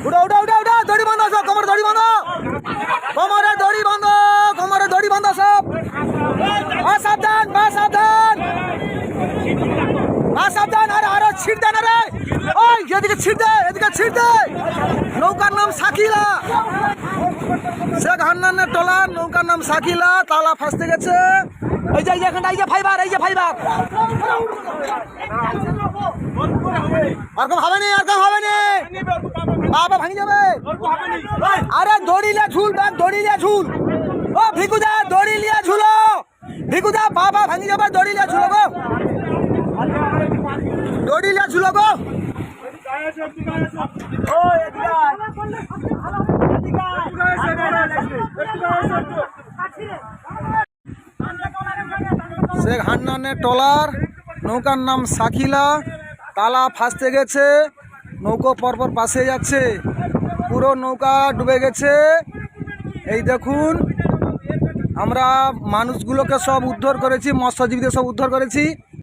উঠো উঠো উঠো উঠো, দড়ি বাঁধো সব, কোমরে দড়ি বাঁধো, কোমরে দড়ি বাঁধো, কোমরে দড়ি বাঁধো সব। সাবধান, সাবধান, সাবধান। আরে আরে ছিড় দে না রে, ওই এদিকে ছিড় দে, এদিকে ছিড় দে। নৌকার নাম সাকিলা, শেখ হান্নানের টলার, নৌকার নাম সাকিলা। তালা ফাঁসতে গেছে। এই যে এখানটা, এই যে ফাইবার, এই যে ফাইবার। আর কম হবে নি, আর কম হবে নি, বাবা ভাঙি যাবে। আরে দড়ি লিয়া ঝুল, দড়ি লিয়া ঝুল। ও ভিকুদা দড়ি লিয়া ঝুলো, ভিকুদা বাবা ভাঙি যাবে। দড়ি লিয়া ঝুলো গো, দড়ি লিয়া ঝুলো গো। শেখ হান্নানের টলার, নৌকার নাম সাকিলা। তালা ফাঁসতে গেছে, নৌকো পরপর পাশে যাচ্ছে, পুরো নৌকা ডুবে গেছে। এই দেখুন, আমরা মানুষগুলোকে সব উদ্ধার করেছি, মৎস্যজীবীদের সব উদ্ধার করেছি।